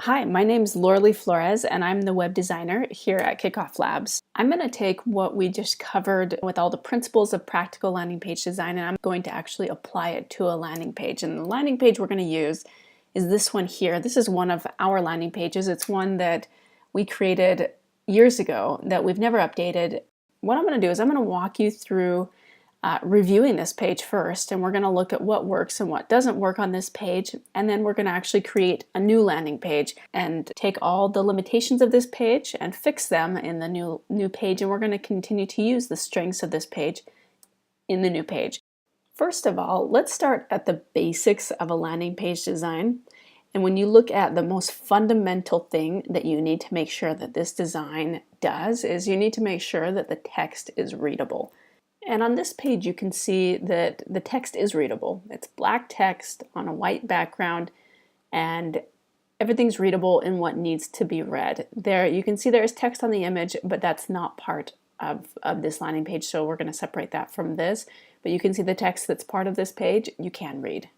Hi, my name is Lauralee Flores, and I'm the web designer here at Kickoff Labs. I'm going to take what we just covered with all the principles of practical landing page design, and I'm going to actually apply it to a landing page. And the landing page we're going to use is this one here. This is one of our landing pages. It's one that we created years ago that we've never updated. What I'm going to do is I'm going to walk you through reviewing this page first, and we're going to look at what works and what doesn't work on this page, and then we're going to actually create a new landing page and take all the limitations of this page and fix them in the new page, and we're going to continue to use the strengths of this page in the new page. First of all, let's start at the basics of a landing page design. And when you look at the most fundamental thing that you need to make sure that this design does is you need to make sure that the text is readable. And on this page, you can see that the text is readable. It's black text on a white background, and everything's readable in what needs to be read. There, you can see there is text on the image, but that's not part of this landing page, so we're going to separate that from this. But you can see the text that's part of this page, you can read.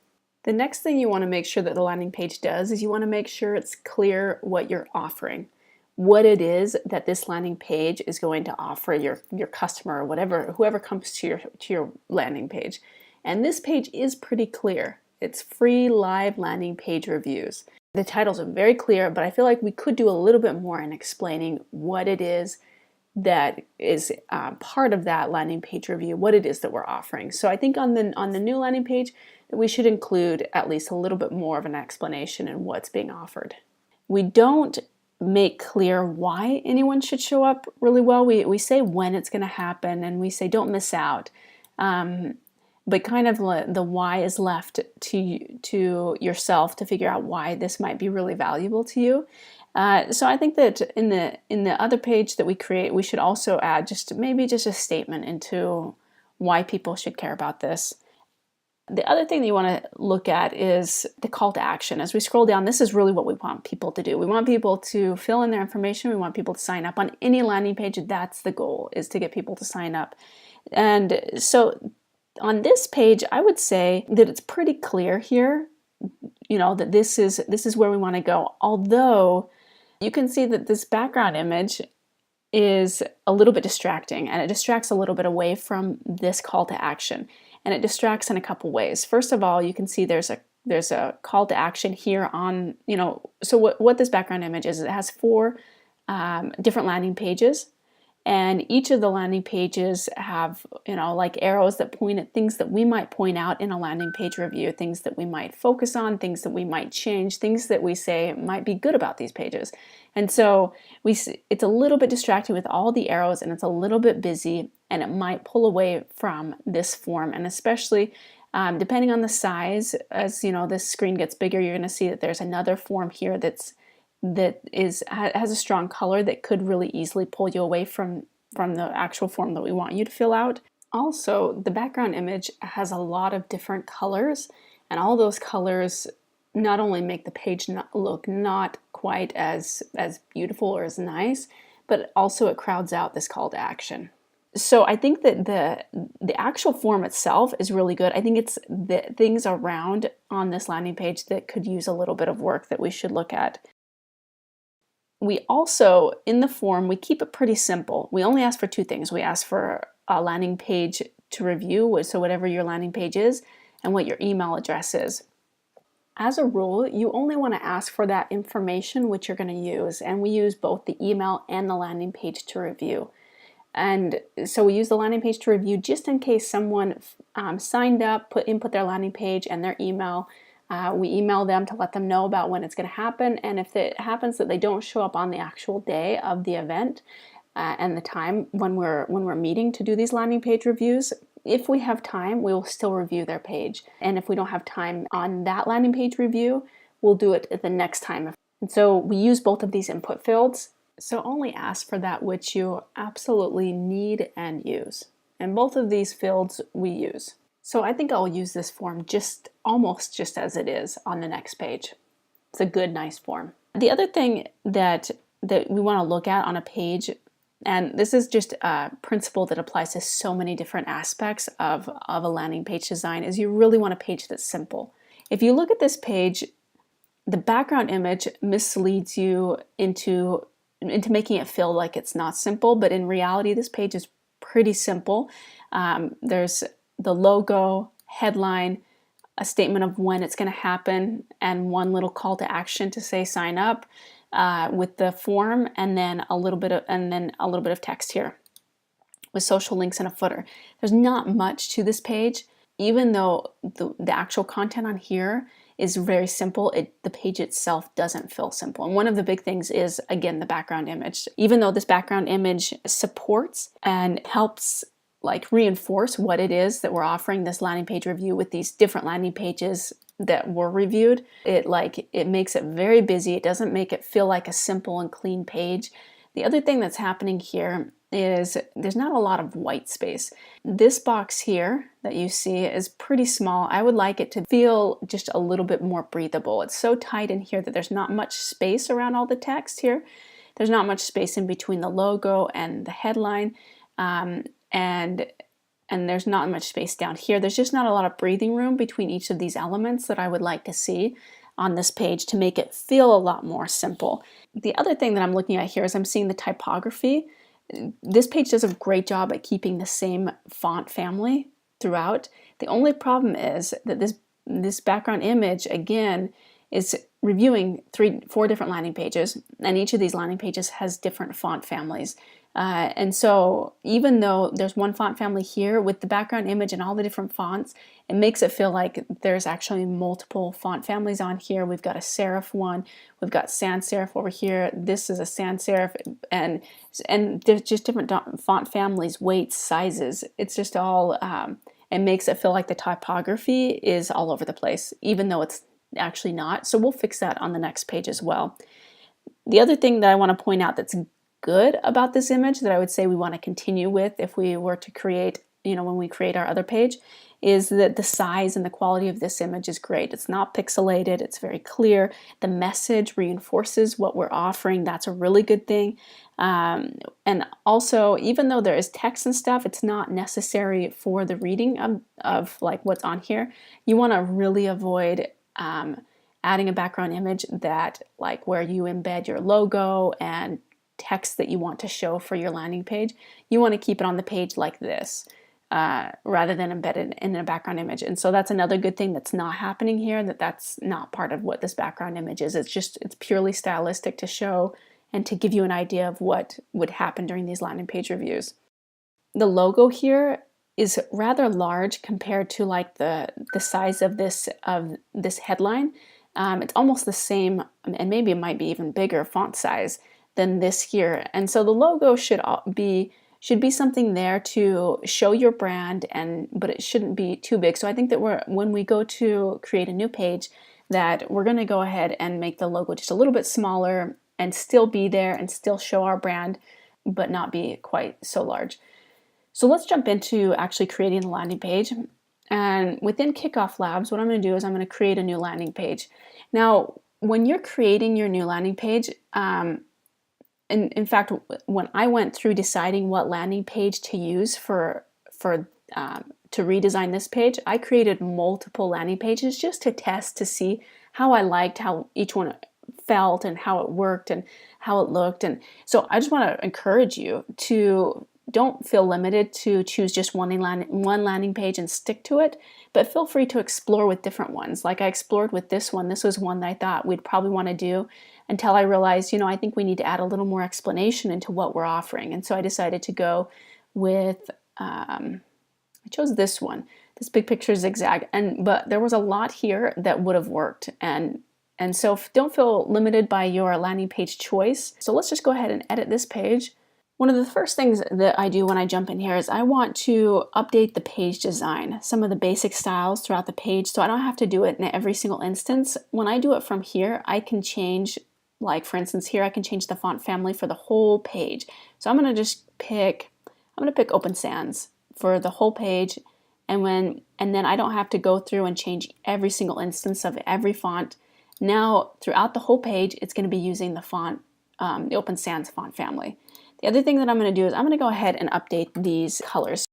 The next thing you want to make sure that the landing page does is you want to make sure it's clear what you're offering, what it is that this landing page is going to offer your customer or whoever comes to your landing page. And this page is pretty clear. It's free live landing page reviews. The titles are very clear, but I feel like we could do a little bit more in explaining what it is that is part of that landing page review, what it is that we're offering. So I think on the new landing page, we should include at least a little bit more of an explanation in what's being offered. We don't make clear why anyone should show up really well. We say when it's going to happen, and we say don't miss out. But kind of the why is left to yourself to figure out why this might be really valuable to you. So I think that in the other page that we create, we should also add maybe just a statement into why people should care about this. The other thing that you want to look at is the call to action. As we scroll down, this is really what we want people to do. We want people to fill in their information. We want people to sign up on any landing page. That's the goal, is to get people to sign up. And so on this page, I would say that it's pretty clear here, that this is where we want to go. Although you can see that this background image is a little bit distracting, and it distracts a little bit away from this call to action. And it distracts in a couple ways. First of all, you can see there's a call to action here on, so what this background image is, it has 4 different landing pages, and each of the landing pages have, like arrows that point at things that we might point out in a landing page review, things that we might focus on, things that we might change, things that we say might be good about these pages. And so it's a little bit distracting with all the arrows, and it's a little bit busy, and it might pull away from this form. And especially depending on the size, as this screen gets bigger, you're going to see that there's another form here that has a strong color that could really easily pull you away from the actual form that we want you to fill out. Also, the background image has a lot of different colors, and all those colors not only make the page look not quite as beautiful or as nice, but also it crowds out this call to action. So I think that the actual form itself is really good. I think it's the things around on this landing page that could use a little bit of work that we should look at. We also, in the form, we keep it pretty simple. We only ask for 2 things. We ask for a landing page to review, so whatever your landing page is, and what your email address is. As a rule, you only want to ask for that information which you're going to use, and we use both the email and the landing page to review. And so we use the landing page to review just in case someone signed up, input their landing page and their email. We email them to let them know about when it's going to happen, and if it happens that they don't show up on the actual day of the event and the time when we're meeting to do these landing page reviews, if we have time, we will still review their page. And if we don't have time on that landing page review, we'll do it at the next time. And so we use both of these input fields. So only ask for that which you absolutely need and use. And both of these fields we use. So I think I'll use this form almost just as it is on the next page. It's a good, nice form. The other thing that we want to look at on a page, and this is just a principle that applies to so many different aspects of a landing page design, is you really want a page that's simple. If you look at this page, the background image misleads you into making it feel like it's not simple, but in reality, this page is pretty simple. There's the logo, headline, a statement of when it's going to happen, and one little call to action to say sign up with the form, and then a little bit of text here with social links and a footer. There's not much to this page, even though the actual content on here is very simple. The page itself doesn't feel simple. And one of the big things is, again, the background image. Even though this background image supports and helps like reinforce what it is that we're offering this landing page review with these different landing pages that were reviewed, it makes it very busy. It doesn't make it feel like a simple and clean page. The other thing that's happening here is there's not a lot of white space. This box here that you see is pretty small. I would like it to feel just a little bit more breathable. It's so tight in here that there's not much space around all the text here. There's not much space in between the logo and the headline, and there's not much space down here. There's just not a lot of breathing room between each of these elements that I would like to see on this page to make it feel a lot more simple. The other thing that I'm looking at here is I'm seeing the typography. This page does a great job at keeping the same font family throughout. The only problem is that this background image, again, is reviewing 4 different landing pages, and each of these landing pages has different font families. And so even though there's one font family here, with the background image and all the different fonts, it makes it feel like there's actually multiple font families on here. We've got a serif one, we've got sans serif over here, this is a sans serif, and there's just different font families, weights, sizes. It's just all, it makes it feel like the typography is all over the place, even though it's actually not. So we'll fix that on the next page as well. The other thing that I want to point out that's good about this image that I would say we want to continue with if we were to create, when we create our other page, is that the size and the quality of this image is great. It's not pixelated, it's very clear. The message reinforces what we're offering. That's a really good thing. And also, even though there is text and stuff, it's not necessary for the reading of like what's on here. You want to really avoid adding a background image that like where you embed your logo and text that you want to show for your landing page. You want to keep it on the page like this rather than embedded in a background image. And so that's another good thing that's not happening here, that's not part of what this background image is. It's purely stylistic to show and to give you an idea of what would happen during these landing page reviews. The logo here is rather large compared to like the size of this headline. It's almost the same, and maybe it might be even bigger font size than this here. And so the logo should be something there to show your brand, but it shouldn't be too big. So I think that when we go to create a new page, that we're going to go ahead and make the logo just a little bit smaller and still be there and still show our brand, but not be quite so large. So let's jump into actually creating the landing page. And within Kickoff Labs, what I'm going to do is I'm going to create a new landing page. Now, when you're creating your new landing page, in fact, when I went through deciding what landing page to use to redesign this page, I created multiple landing pages just to test to see how I liked how each one felt and how it worked and how it looked. And so I just want to encourage you to don't feel limited to choose just one landing page and stick to it, but feel free to explore with different ones. Like I explored with this one. This was one that I thought we'd probably want to do until I realized, I think we need to add a little more explanation into what we're offering. And so I decided to go with, I chose this one, this big picture zigzag. But there was a lot here that would have worked. And so don't feel limited by your landing page choice. So let's just go ahead and edit this page. One of the first things that I do when I jump in here is I want to update the page design, some of the basic styles throughout the page, so I don't have to do it in every single instance. When I do it from here, I can change, like for instance here, I can change the font family for the whole page. So I'm going to pick Open Sans for the whole page, and then I don't have to go through and change every single instance of every font. Now throughout the whole page, it's going to be using the font, the Open Sans font family. The other thing that I'm going to do is I'm going to go ahead and update these colors.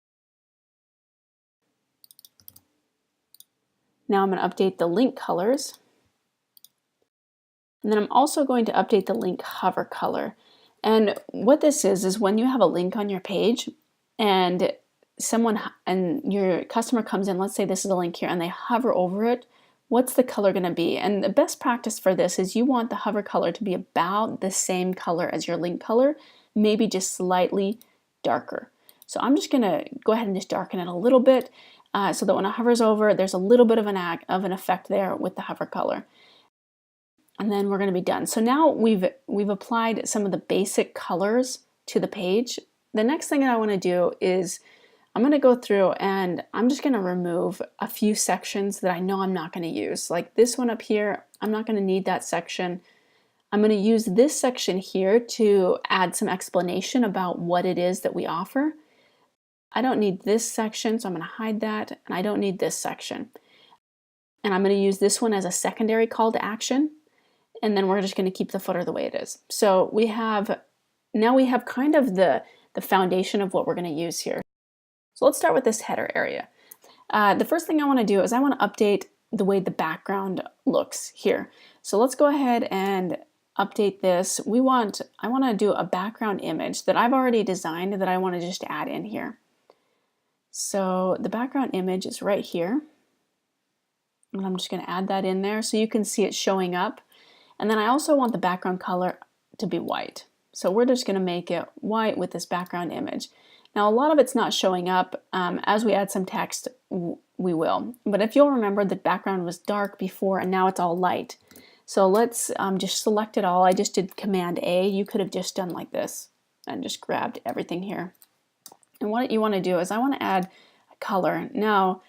Now I'm going to update the link colors. And then I'm also going to update the link hover color. And what this is when you have a link on your page and your customer comes in, let's say this is a link here, and they hover over it, what's the color going to be? And the best practice for this is you want the hover color to be about the same color as your link color, maybe just slightly darker. So I'm just going to go ahead and just darken it a little bit so that when it hovers over, there's a little bit of an effect there with the hover color. And then we're going to be done. So now we've applied some of the basic colors to the page. The next thing that I want to do is I'm going to go through and I'm just going to remove a few sections that I know I'm not going to use. Like this one up here, I'm not going to need that section. I'm going to use this section here to add some explanation about what it is that we offer. I don't need this section, so I'm going to hide that, and I don't need this section. And I'm going to use this one as a secondary call to action. And then we're just going to keep the footer the way it is. So now we have kind of the foundation of what we're going to use here. So let's start with this header area. The first thing I want to do is I want to update the way the background looks here. So let's go ahead and update this. I want to do a background image that I've already designed that I want to just add in here. So the background image is right here. And I'm just going to add that in there so you can see it showing up. And then I also want the background color to be white. So we're just going to make it white with this background image. Now a lot of it's not showing up. As we add some text, we will. But if you'll remember, the background was dark before and now it's all light. So let's just select it all. I just did Command A. You could have just done like this and just grabbed everything here. And what you want to do is I want to add a color. Now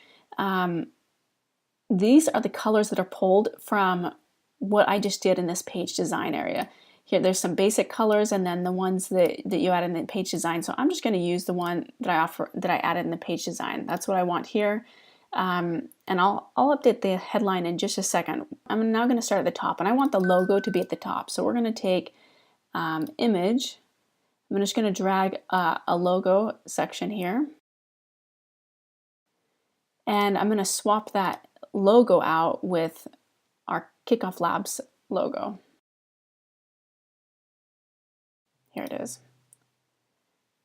these are the colors that are pulled from what I just did in this page design area. Here there's some basic colors and then the ones that you add in the page design. So I'm just going to use the one that I added in the page design. That's what I want here. And I'll update the headline in just a second. I'm now going to start at the top and I want the logo to be at the top. So we're going to take image. I'm just going to drag a logo section here. And I'm going to swap that logo out with our Kickoff Labs logo. Here it is.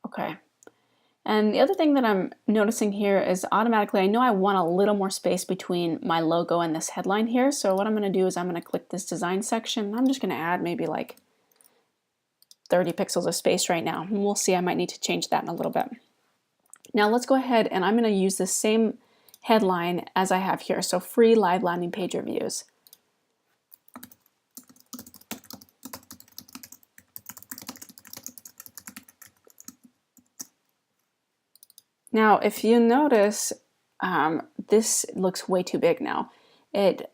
Okay. And the other thing that I'm noticing here is automatically, I know I want a little more space between my logo and this headline here. So what I'm going to do is I'm going to click this design section. I'm just going to add maybe like 30 pixels of space right now. And we'll see, I might need to change that in a little bit. Now let's go ahead and I'm going to use the same headline as I have here. So free live landing page reviews. Now, if you notice, this looks way too big now. It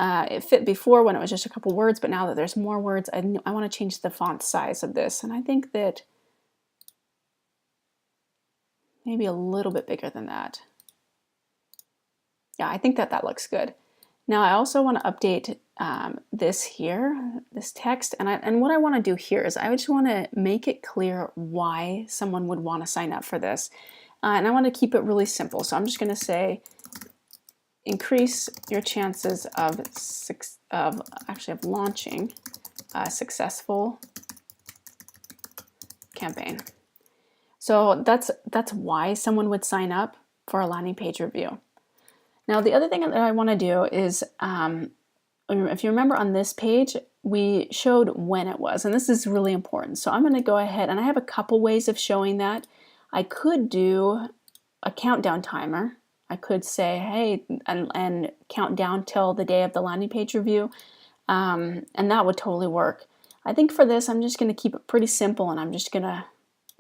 fit before when it was just a couple words, but now that there's more words, I want to change the font size of this. And I think that maybe a little bit bigger than that. Yeah, I think that looks good. Now, I also want to update this here, this text. And what I want to do here is I just want to make it clear why someone would want to sign up for this. And I want to keep it really simple. So I'm just going to say, increase your chances of launching a successful campaign. So that's why someone would sign up for a landing page review. Now, the other thing that I want to do is, if you remember on this page, we showed when it was, and this is really important. So I'm going to go ahead, and I have a couple ways of showing that. I could do a countdown timer. I could say, hey, and count down till the day of the landing page review, and that would totally work. I think for this, I'm just going to keep it pretty simple, and I'm just going to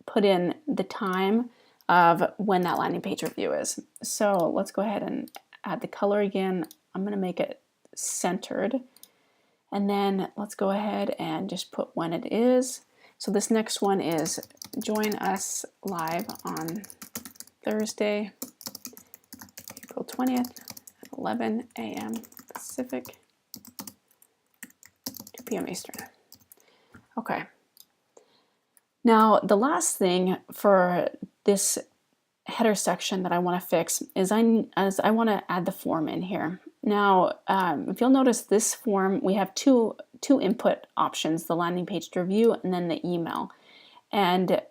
put in the time of when that landing page review is. So let's go ahead and add the color again. I'm going to make it centered, and then let's go ahead and just put when it is. So this next one is join us live on Thursday, April 20th at 11 a.m. Pacific, 2 p.m. Eastern. Okay. Now, the last thing for this header section that I want to fix is I want to add the form in here. Now, if you'll notice this form, we have two two input options, the landing page to review and then the email. And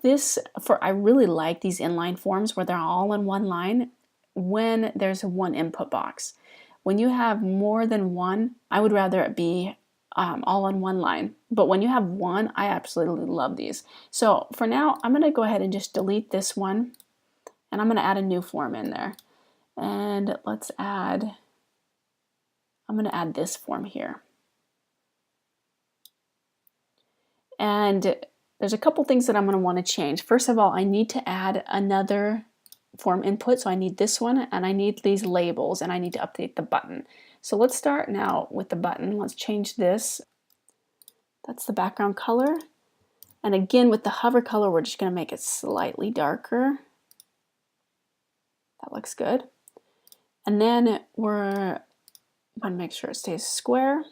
I really like these inline forms where they're all in one line when there's one input box. When you have more than one, I would rather it be all on one line. But when you have one, I absolutely love these. So for now, I'm going to go ahead and just delete this one, and I'm going to add a new form in there. And I'm going to add this form here. And there's a couple things that I'm going to want to change. First of all, I need to add another form input. So I need this one, and I need these labels, and I need to update the button. So let's start now with the button. Let's change this. That's the background color. And again, with the hover color, we're just going to make it slightly darker. That looks good. And then we're going to make sure it stays square.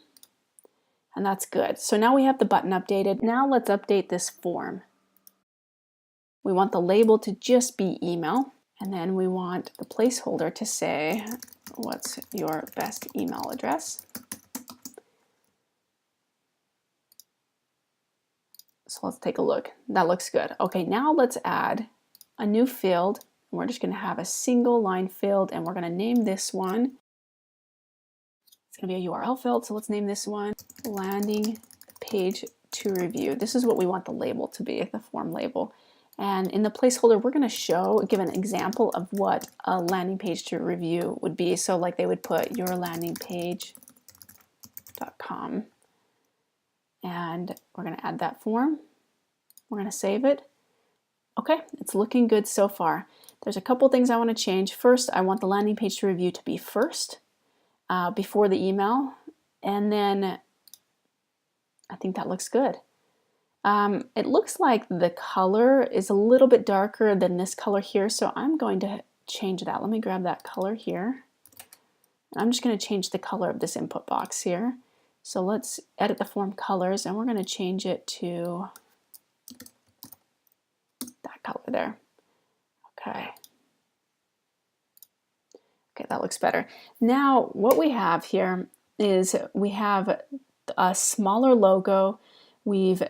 And that's good. So now we have the button updated. Now let's update this form. We want the label to just be email. And then we want the placeholder to say, what's your best email address? So let's take a look. That looks good. Okay, now let's add a new field. We're just going to have a single line field, and we're going to name this one. It's going to be a URL field, so let's name this one landing page to review. This is what we want the label to be, the form label. And in the placeholder, we're going to give an example of what a landing page to review would be. So like they would put yourlandingpage.com. And we're going to add that form. We're going to save it. Okay, it's looking good so far. There's a couple things I want to change. First, I want the landing page to review to be first before the email. And then I think that looks good. It looks like the color is a little bit darker than this color here, so I'm going to change that. Let me grab that color here. I'm just going to change the color of this input box here. So let's edit the form colors, and we're going to change it to that color there. Okay. Okay, that looks better. Now, what we have here is we have a smaller logo. We've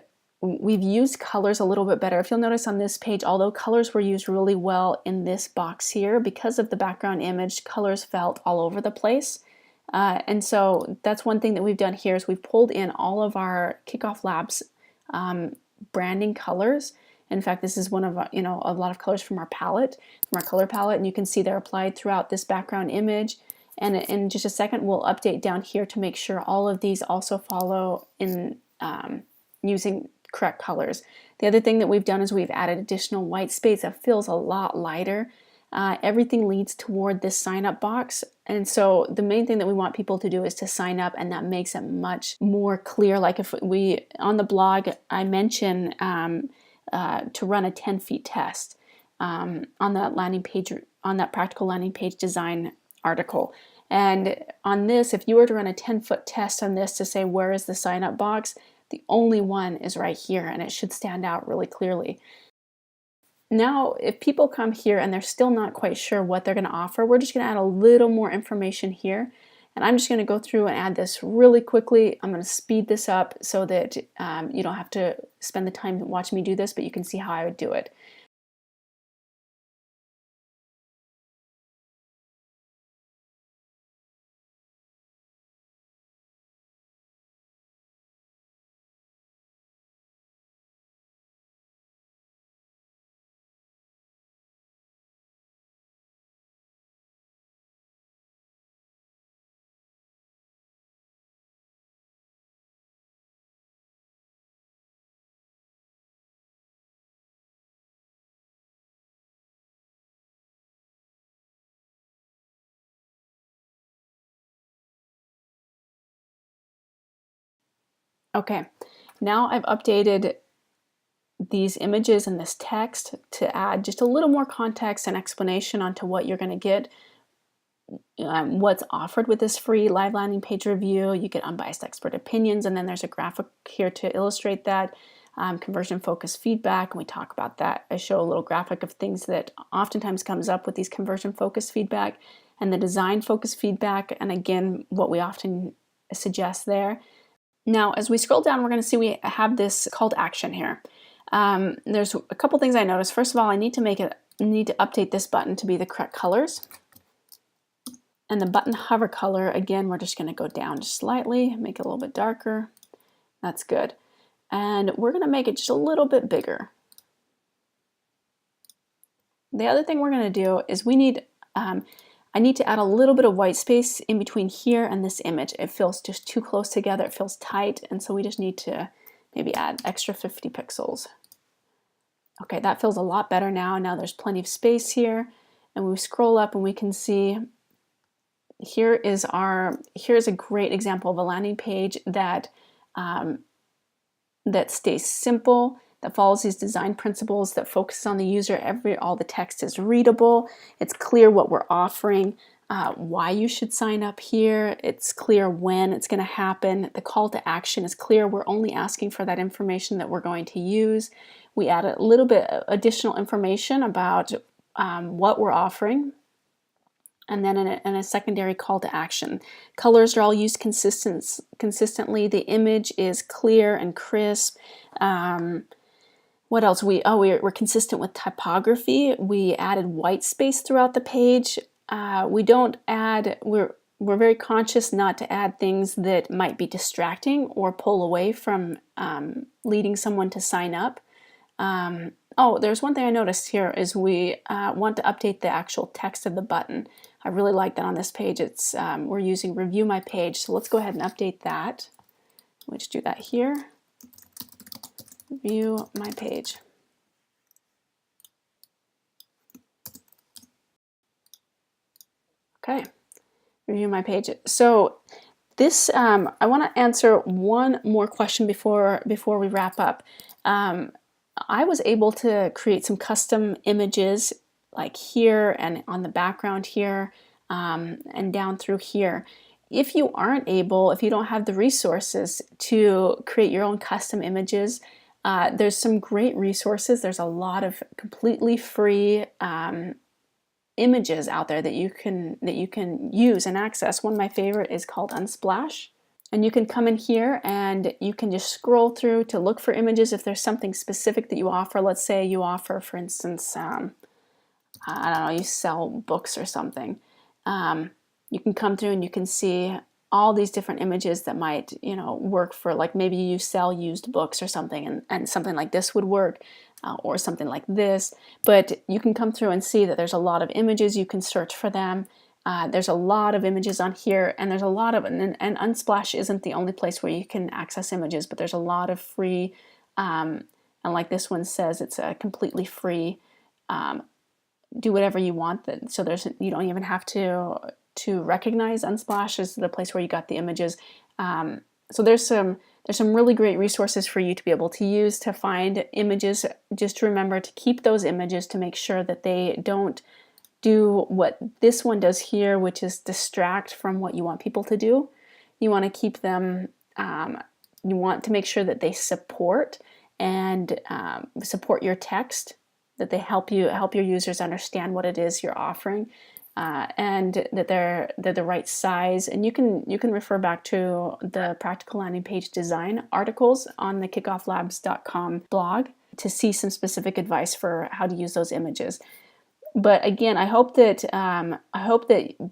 used colors a little bit better. If you'll notice on this page, although colors were used really well in this box here, because of the background image, colors felt all over the place. And so that's one thing that we've done here is we've pulled in all of our Kickoff Labs branding colors. In fact, this is one of a lot of colors from our palette, from our color palette, and you can see they're applied throughout this background image. And in just a second, we'll update down here to make sure all of these also follow in using correct colors. The other thing that we've done is we've added additional white space that feels a lot lighter. Everything leads toward this sign up box, and so the main thing that we want people to do is to sign up, and that makes it much more clear. Like if we on the blog, I mention to run a 10 feet test on that landing page, on that practical landing page design article. And on this, if you were to run a 10-foot test on this to say where is the sign up box, the only one is right here, and it should stand out really clearly. Now, if people come here and they're still not quite sure what they're going to offer, we're just going to add a little more information here. And I'm just going to go through and add this really quickly. I'm going to speed this up so that you don't have to spend the time watching me do this, but you can see how I would do it. Okay, now I've updated these images and this text to add just a little more context and explanation onto what you're going to get, what's offered with this free live landing page review. You get unbiased expert opinions, and then there's a graphic here to illustrate that, conversion focused feedback, and we talk about that. I show a little graphic of things that oftentimes comes up with these conversion focused feedback, and the design focused feedback, and again, what we often suggest there. Now, as we scroll down, we're going to see we have this call to action here. There's a couple things I noticed. First of all, I need to update this button to be the correct colors. And the button hover color, again, we're just going to go down just slightly, make it a little bit darker. That's good. And we're going to make it just a little bit bigger. The other thing we're going to do is I need to add a little bit of white space in between here and this image. It feels just too close together, it feels tight, and so we just need to maybe add extra 50 pixels. Okay, that feels a lot better now. Now there's plenty of space here, and we scroll up and we can see here's a great example of a landing page that that stays simple, that follows these design principles, that focuses on the user. All the text is readable. It's clear what we're offering, why you should sign up here. It's clear when it's going to happen. The call to action is clear. We're only asking for that information that we're going to use. We add a little bit of additional information about what we're offering. And then in a secondary call to action. Colors are all used consistently. The image is clear and crisp. What else? We're consistent with typography. We added white space throughout the page. We're very conscious not to add things that might be distracting or pull away from leading someone to sign up. There's one thing I noticed here is we want to update the actual text of the button. I really like that on this page. We're using review my page, so let's go ahead and update that. We'll just do that here. View my page. Okay, review my page. So this, I want to answer one more question before we wrap up. I was able to create some custom images like here and on the background here and down through here. If you don't have the resources to create your own custom images, there's some great resources. There's a lot of completely free images out there that you can use and access. One of my favorite is called Unsplash. And you can come in here and you can just scroll through to look for images if there's something specific that you offer. Let's say you offer, for instance, I don't know, you sell books or something. You can come through and you can see all these different images that might, work for, like maybe you sell used books or something, and something like this would work, or something like this. But you can come through and see that there's a lot of images. You can search for them. There's a lot of images on here, and there's a lot of, and Unsplash isn't the only place where you can access images, but there's a lot of free, and like this one says, it's a completely free, do whatever you want. So you don't even have to recognize Unsplash as the place where you got the images. So there's some really great resources for you to be able to use to find images. Just to remember to keep those images to make sure that they don't do what this one does here, which is distract from what you want people to do. You want to keep them, you want to make sure that they support your text, that they help your users understand what it is you're offering, and that they're the right size. And you can refer back to the Practical Landing Page Design articles on the kickofflabs.com blog to see some specific advice for how to use those images. But again, I hope that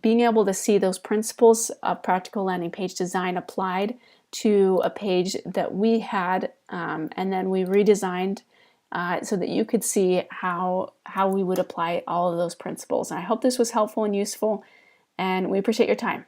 being able to see those principles of practical landing page design applied to a page that we had, and then we redesigned so that you could see how we would apply all of those principles. And I hope this was helpful and useful, and we appreciate your time.